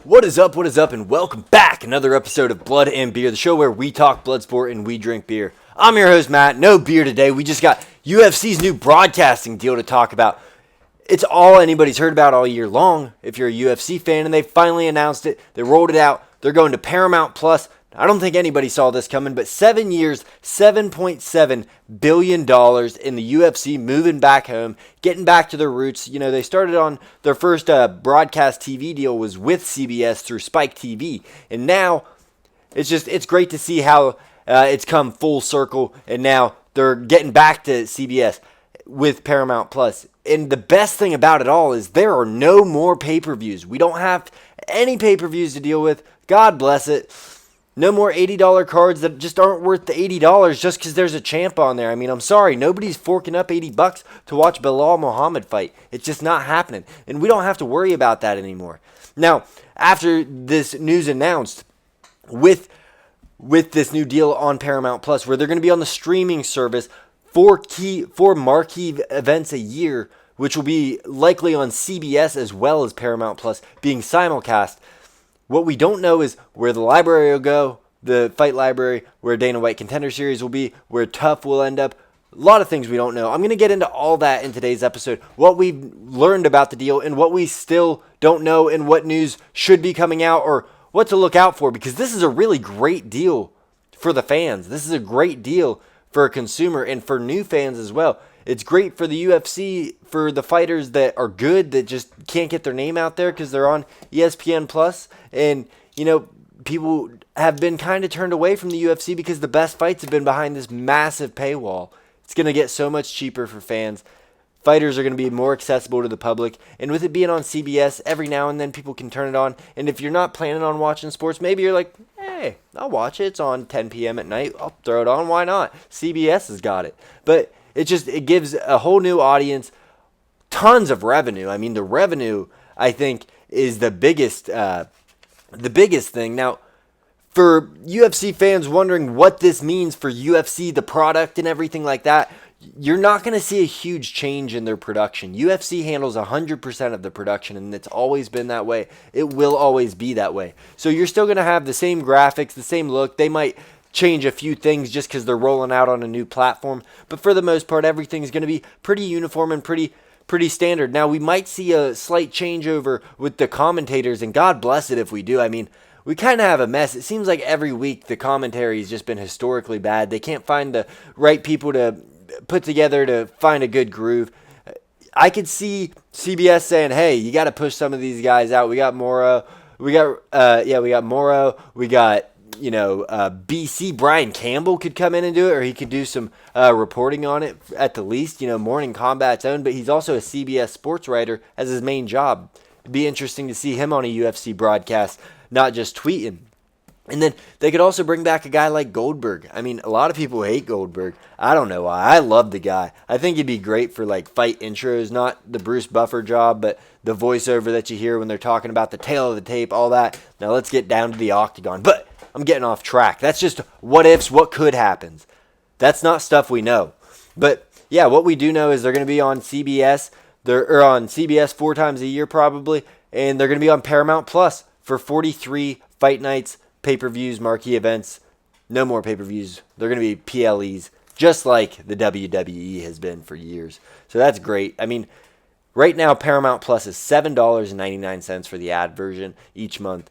What is up, and welcome back. Another episode of Blood and Beer, the show where we talk blood sport and we drink beer. I'm your host, Matt. No beer today. We just got UFC's new broadcasting deal to talk about. It's all anybody's heard about all year long if you're a UFC fan, and they finally announced it. They rolled it out. They're going to Paramount Plus. I don't think anybody saw this coming, but 7 years, $7.7 billion in the UFC, moving back home, getting back to their roots. You know, they started on their first broadcast TV deal was with CBS through Spike TV, and now it's great to see how it's come full circle, and now they're getting back to CBS with Paramount Plus. And the best thing about it all is there are no more pay-per-views. We don't have any pay-per-views to deal with. God bless it. No more $80 cards that just aren't worth the $80 just because there's a champ on there. I mean, I'm sorry. Nobody's forking up $80 to watch Bilal Muhammad fight. It's just not happening. And we don't have to worry about that anymore. Now, after this news announced, with this new deal on Paramount Plus, where they're going to be on the streaming service four marquee events a year, which will be likely on CBS as well as Paramount Plus, being simulcast. What we don't know is where the library will go, the fight library, where Dana White Contender Series will be, where TUF will end up. A lot of things we don't know. I'm going to get into all that in today's episode, what we've learned about the deal and what we still don't know and what news should be coming out or what to look out for, because this is a really great deal for the fans. This is a great deal for a consumer and for new fans as well. It's great for the UFC, for the fighters that are good, that just can't get their name out there because they're on ESPN Plus. And, you know, people have been kind of turned away from the UFC because the best fights have been behind this massive paywall. It's going to get so much cheaper for fans. Fighters are going to be more accessible to the public. And with it being on CBS, every now and then people can turn it on. And if you're not planning on watching sports, maybe you're like, hey, I'll watch it. It's on 10 p.m. at night. I'll throw it on. Why not? CBS has got it. But it gives a whole new audience tons of revenue. I mean, the revenue, I think, is the biggest thing. Now, for UFC fans wondering what this means for UFC, the product and everything like that, you're not going to see a huge change in their production. UFC handles 100% of the production, and it's always been that way. It will always be that way. So you're still going to have the same graphics, the same look. They might change a few things just because they're rolling out on a new platform. But for the most part, everything's going to be pretty uniform and pretty standard. Now, we might see a slight changeover with the commentators, and God bless it if we do. I mean, we kind of have a mess. It seems like every week the commentary has just been historically bad. They can't find the right people to put together to find a good groove. I could see CBS saying, hey, you got to push some of these guys out. We got Morrow. We got Morrow. We got BC Brian Campbell could come in and do it, or he could do some reporting on it at the least. Morning Combat's own, but he's also a CBS sports writer as his main job. It'd be interesting to see him on a UFC broadcast, not just tweeting. And then they could also bring back a guy like Goldberg. I mean, a lot of people hate Goldberg. I don't know why. I love the guy. I think he'd be great for like fight intros, not the Bruce Buffer job, but the voiceover that you hear when they're talking about the tail of the tape, all that. Now let's get down to the octagon. But I'm getting off track. That's just what ifs, what could happen. That's not stuff we know. But yeah, what we do know is they're going to be on CBS. They're on CBS 4 times a year probably, and they're going to be on Paramount Plus for 43 fight nights, pay-per-views, marquee events. No more pay-per-views. They're going to be PLEs, just like the WWE has been for years. So that's great. I mean, right now Paramount Plus is $7.99 for the ad version each month.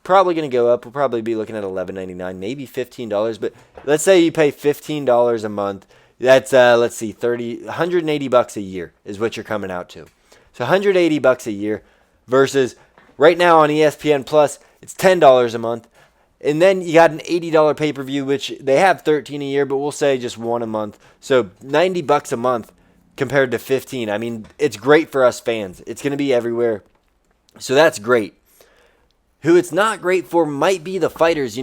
Probably going to go up. We'll probably be looking at $11.99, maybe $15. But let's say you pay $15 a month. That's $180 a year is what you're coming out to. So $180 a year versus right now on ESPN Plus, it's $10 a month. And then you got an $80 pay-per-view, which they have 13 a year, but we'll say just one a month. So $90 a month compared to $15. I mean, it's great for us fans. It's going to be everywhere. So that's great. Who it's not great for might be the fighters.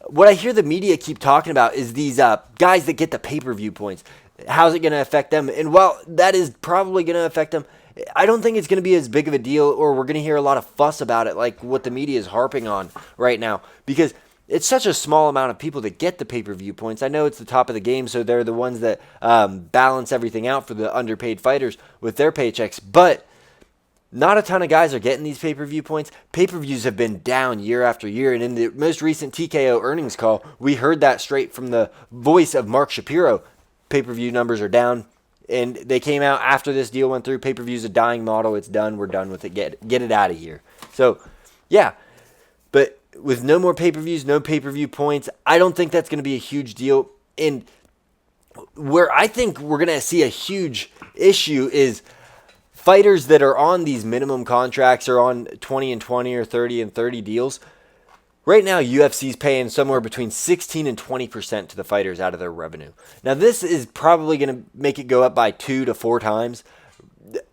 What I hear the media keep talking about is these guys that get the pay-per-view points. How's it going to affect them? And while that is probably going to affect them, I don't think it's going to be as big of a deal, or we're going to hear a lot of fuss about it like what the media is harping on right now, because it's such a small amount of people that get the pay-per-view points. I know it's the top of the game, so they're the ones that balance everything out for the underpaid fighters with their paychecks, but not a ton of guys are getting these pay-per-view points. Pay-per-views have been down year after year, and in the most recent TKO earnings call, we heard that straight from the voice of Mark Shapiro. Pay-per-view numbers are down, and they came out after this deal went through. Pay-per-view is a dying model. It's done. We're done with it. Get it out of here. So, yeah, but with no more pay-per-views, no pay-per-view points, I don't think that's going to be a huge deal. And where I think we're going to see a huge issue is fighters that are on these minimum contracts or on 20 and 20 or 30 and 30 deals. Right now, UFC's paying somewhere between 16 and 20% to the fighters out of their revenue. Now, this is probably going to make it go up by 2 to 4 times.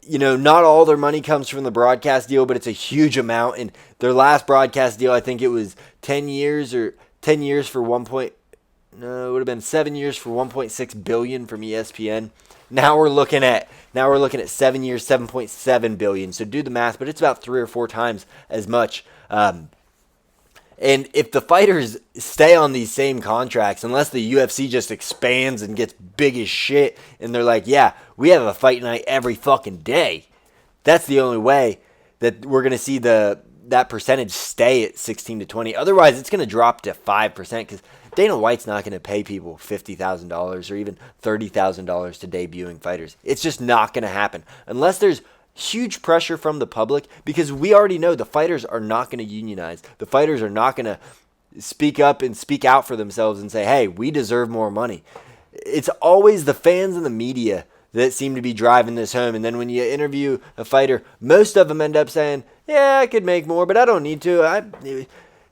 You know, not all their money comes from the broadcast deal, but it's a huge amount. And their last broadcast deal, I think it was 10 years for it would have been 7 years for $1.6 billion from ESPN. Now we're looking at 7 years, $7.7 billion. So do the math, but it's about 3 or 4 times as much. And if the fighters stay on these same contracts, unless the UFC just expands and gets big as shit, and they're like, yeah, we have a fight night every fucking day, that's the only way that we're going to see that percentage stay at 16 to 20. Otherwise, it's going to drop to 5% because Dana White's not going to pay people $50,000 or even $30,000 to debuting fighters. It's just not going to happen unless there's huge pressure from the public, because we already know the fighters are not going to unionize. The fighters are not going to speak up and speak out for themselves and say, hey, we deserve more money. It's always the fans and the media that seem to be driving this home. And then when you interview a fighter, most of them end up saying, yeah, I could make more, but I don't need to.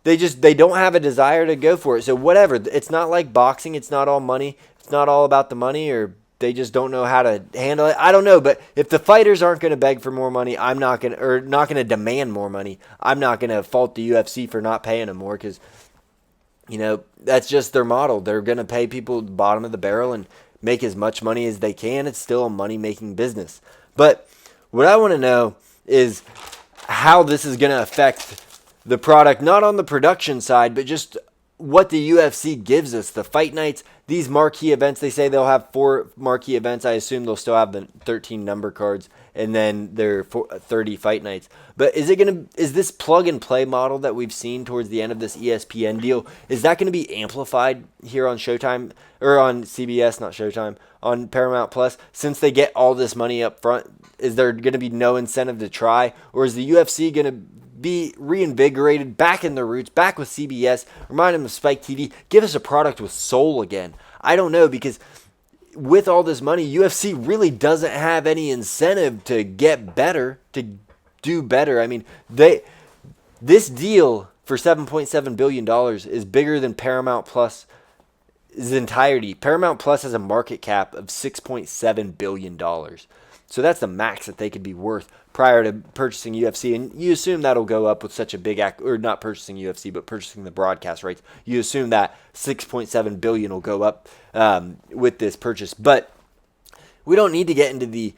They don't have a desire to go for it. So whatever. It's not like boxing. It's not all money. It's not all about the money, or they just don't know how to handle it. I don't know. But if the fighters aren't going to beg for more money, not going to demand more money, I'm not going to fault the UFC for not paying them more, because, you know, that's just their model. They're going to pay people at the bottom of the barrel and make as much money as they can. It's still a money-making business. But what I want to know is how this is going to affect the product, not on the production side, but just what the UFC gives us. The fight nights, these marquee events, they say they'll have 4 marquee events. I assume they'll still have the 13 number cards and then their 30 fight nights. But is this plug and play model that we've seen towards the end of this ESPN deal, is that going to be amplified here on Showtime, or on CBS, not Showtime, on Paramount Plus, since they get all this money up front? Is there going to be no incentive to try, or is the UFC going to be reinvigorated, back in their roots, back with CBS, remind them of Spike TV, give us a product with soul again? I don't know, because with all this money, UFC really doesn't have any incentive to get better, to do better. I mean, this deal for $7.7 billion is bigger than Paramount Plus' entirety. Paramount Plus has a market cap of $6.7 billion. So that's the max that they could be worth prior to purchasing UFC. And you assume that'll go up with such a big or not purchasing UFC, but purchasing the broadcast rights. You assume that $6.7 billion will go up with this purchase. But we don't need to get into the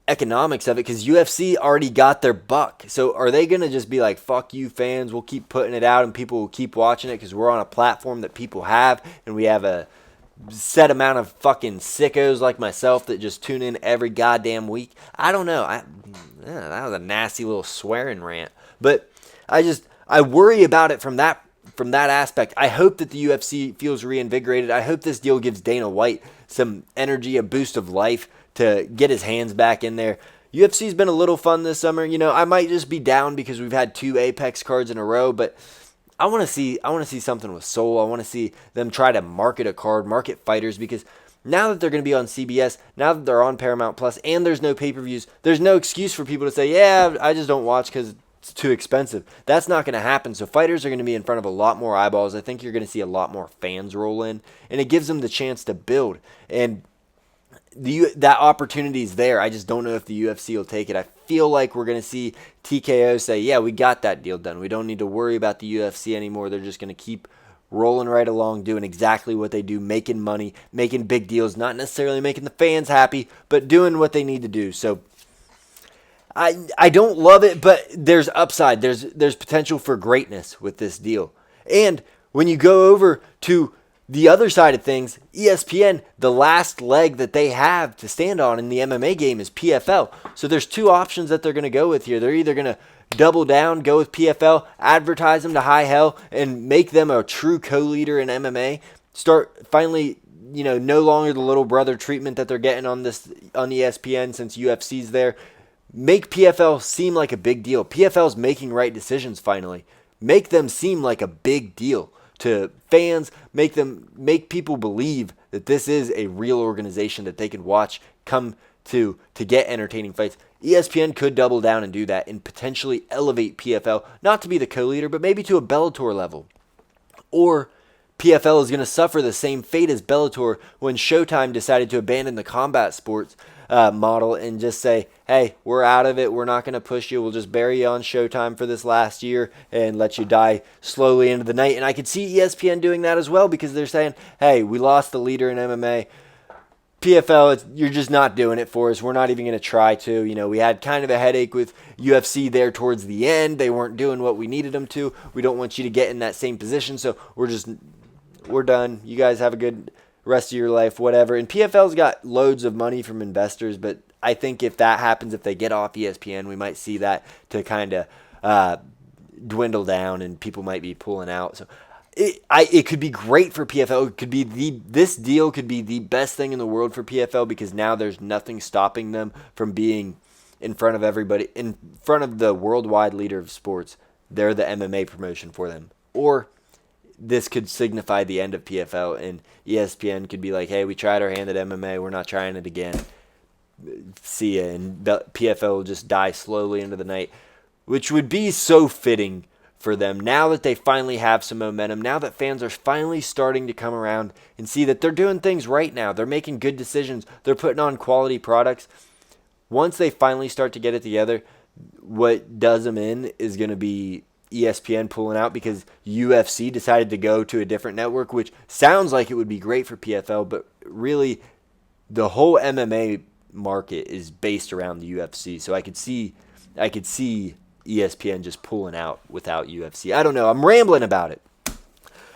economics of it, because UFC already got their buck. So are they going to just be like, fuck you fans, we'll keep putting it out and people will keep watching it because we're on a platform that people have, and we have a set amount of fucking sickos like myself that just tune in every goddamn week? I don't know. That was a nasty little swearing rant. But I worry about it from that aspect. I hope that the UFC feels reinvigorated. I hope this deal gives Dana White some energy, a boost of life to get his hands back in there. UFC's been a little fun this summer. You know, I might just be down because we've had 2 Apex cards in a row, but I want to see something with soul. I want to see them try to market a card, market fighters, because now that they're going to be on CBS, now that they're on Paramount Plus, and there's no pay-per-views, there's no excuse for people to say, yeah, I just don't watch because it's too expensive. That's not going to happen. So fighters are going to be in front of a lot more eyeballs. I think you're going to see a lot more fans roll in, and it gives them the chance to build. And that opportunity is there. I just don't know if the UFC will take it. I feel like we're going to see TKO say, yeah, we got that deal done. We don't need to worry about the UFC anymore. They're just going to keep rolling right along, doing exactly what they do, making money, making big deals, not necessarily making the fans happy, but doing what they need to do. So I don't love it, but there's upside. There's potential for greatness with this deal. And when you go over to The other side of things, ESPN, the last leg that they have to stand on in the MMA game is PFL. So there's two options that they're going to go with here. They're either going to double down, go with PFL, advertise them to high hell, and make them a true co-leader in MMA. Start finally, no longer the little brother treatment that they're getting on ESPN since UFC's there. Make PFL seem like a big deal. PFL's making right decisions finally. Make them seem like a big deal to fans, make people believe that this is a real organization that they can watch come to get entertaining fights. ESPN could double down and do that and potentially elevate PFL, not to be the co-leader, but maybe to a Bellator level. Or PFL is going to suffer the same fate as Bellator when Showtime decided to abandon the combat sports model and just say, hey, we're out of it. We're not going to push you. We'll just bury you on Showtime for this last year and let you die slowly into the night. And I could see ESPN doing that as well because they're saying, hey, we lost the leader in MMA. PFL, you're just not doing it for us. We're not even going to try to. We had kind of a headache with UFC there towards the end. They weren't doing what we needed them to. We don't want you to get in that same position. So we're done. You guys have a good rest of your life, whatever. And PFL's got loads of money from investors, but I think if that happens, if they get off ESPN, we might see that to kind of dwindle down and people might be pulling out. So it could be great for PFL. It could be this deal could be the best thing in the world for PFL because now there's nothing stopping them from being in front of everybody, in front of the worldwide leader of sports. They're the MMA promotion for them. Or this could signify the end of PFL, and ESPN could be like, hey, we tried our hand at MMA, we're not trying it again. See ya. And PFL will just die slowly into the night, which would be so fitting for them now that they finally have some momentum, now that fans are finally starting to come around and see that they're doing things right now. They're making good decisions. They're putting on quality products. Once they finally start to get it together, what does them in is going to be ESPN pulling out because UFC decided to go to a different network, which sounds like it would be great for PFL, but really the whole MMA market is based around the UFC. So I could see ESPN just pulling out without UFC. I don't know. I'm rambling about it.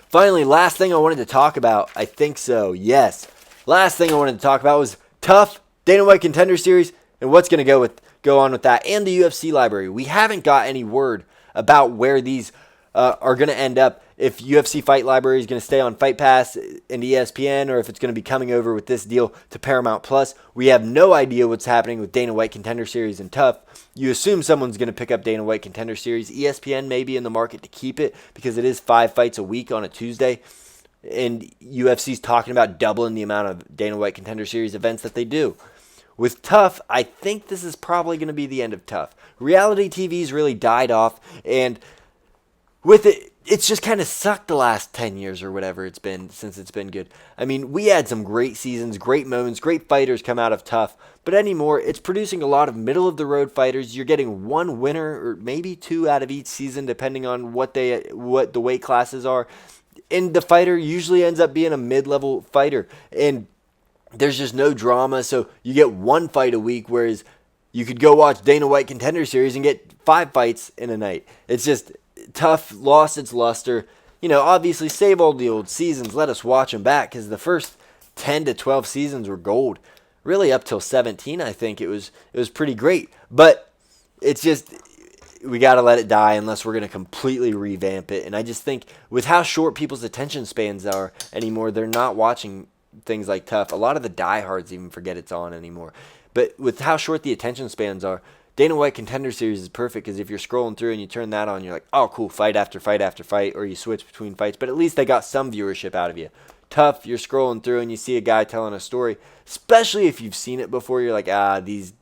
Finally, last thing I wanted to talk about, I think so, yes. Last thing I wanted to talk about was Tough, Dana White Contender Series, and what's going to go on with that, and the UFC library. We haven't got any word about where these are going to end up, if UFC Fight Library is going to stay on Fight Pass and ESPN, or if it's going to be coming over with this deal to Paramount Plus. We have no idea what's happening with Dana White Contender Series and Tough. You assume someone's going to pick up Dana White Contender Series. ESPN may be in the market to keep it because it is 5 fights a week on a Tuesday, and UFC's talking about doubling the amount of Dana White Contender Series events that they do. With Tough, I think this is probably going to be the end of Tough. Reality TV's really died off, and with it, it's just kind of sucked the last 10 years or whatever it's been since it's been good. I mean, we had some great seasons, great moments, great fighters come out of Tough, but anymore, it's producing a lot of middle-of-the-road fighters. You're getting one winner or maybe two out of each season, depending on what the weight classes are, and the fighter usually ends up being a mid-level fighter, and there's just no drama, so you get one fight a week, whereas you could go watch Dana White Contender Series and get 5 fights in a night. It's just Tough lost its luster. Obviously save all the old seasons. Let us watch them back because the first 10 to 12 seasons were gold. Really up till 17, I think it was pretty great. But it's just, we got to let it die unless we're going to completely revamp it. And I just think with how short people's attention spans are anymore, they're not watching things like Tough. A lot of the diehards even forget it's on anymore. But with how short the attention spans are, Dana White Contender Series is perfect because if you're scrolling through and you turn that on, you're like, oh, cool, fight after fight after fight, or you switch between fights, but at least they got some viewership out of you. Tough, you're scrolling through and you see a guy telling a story, especially if you've seen it before, you're like, these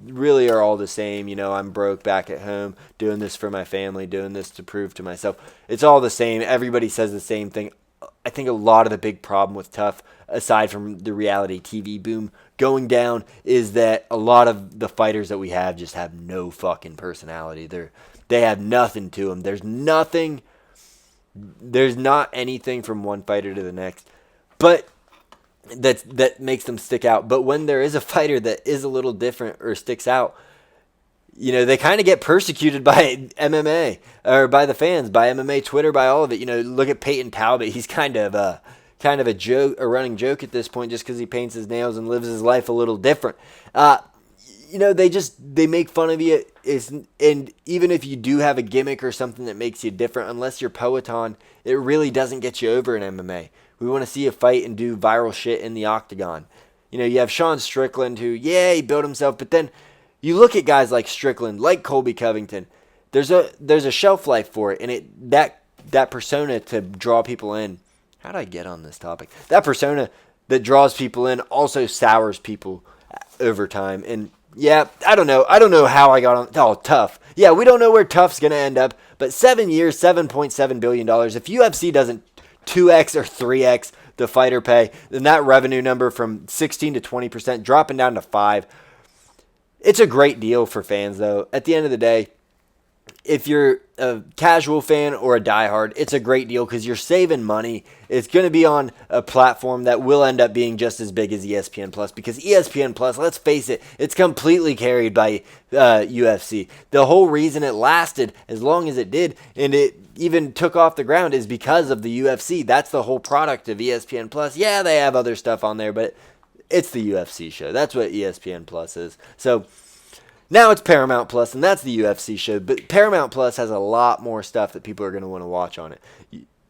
really are all the same. I'm broke back at home, doing this for my family, doing this to prove to myself. It's all the same. Everybody says the same thing. I think a lot of the big problem with Tough, aside from the reality TV boom going down, is that a lot of the fighters that we have just have no fucking personality. They have nothing to them. There's not anything from one fighter to the next, but that makes them stick out. But when there is a fighter that is a little different or sticks out, they kind of get persecuted by MMA or by the fans, by MMA Twitter, by all of it. Look at Peyton Talbot. He's kind of kind of a running joke at this point, just because he paints his nails and lives his life a little different. They make fun of you. And even if you do have a gimmick or something that makes you different, unless you're Poetan, it really doesn't get you over in MMA. We want to see you fight and do viral shit in the octagon. You have Sean Strickland, who, he built himself, but then you look at guys like Strickland, like Colby Covington. There's a shelf life for it, and that persona to draw people in. How did I get on this topic? That persona that draws people in also sours people over time. And I don't know. I don't know how I got on. Oh, Tough. Yeah, we don't know where Tough's going to end up. But 7 years, $7.7 billion. If UFC doesn't 2x or 3x the fighter pay, then that revenue number from 16 to 20% dropping down to 5%. It's a great deal for fans, though. At the end of the day, if you're a casual fan or a diehard, it's a great deal because you're saving money. It's going to be on a platform that will end up being just as big as ESPN Plus, because ESPN Plus, let's face it, it's completely carried by UFC. The whole reason it lasted as long as it did, and it even took off the ground, is because of the UFC. That's the whole product of ESPN Plus. Yeah, they have other stuff on there, but it's the UFC show. That's what ESPN Plus is. So now it's Paramount Plus, and that's the UFC show. But Paramount Plus has a lot more stuff that people are going to want to watch on it.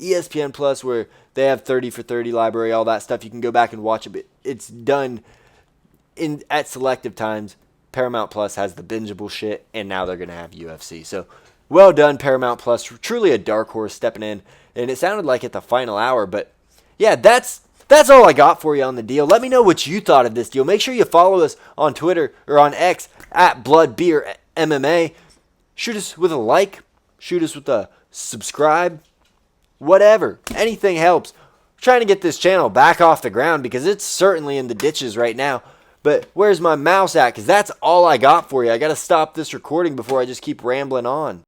ESPN Plus, where they have 30 for 30 library, all that stuff, you can go back and watch it. But it's done at selective times. Paramount Plus has the bingeable shit, and now they're going to have UFC. So well done, Paramount Plus. Truly a dark horse stepping in. And it sounded like at the final hour, but yeah, that's all I got for you on the deal. Let me know what you thought of this deal. Make sure you follow us on Twitter or on X at BloodBeerMMA. Shoot us with a like. Shoot us with a subscribe. Whatever. Anything helps. I'm trying to get this channel back off the ground because it's certainly in the ditches right now. But where's my mouse at? Because that's all I got for you. I got to stop this recording before I just keep rambling on.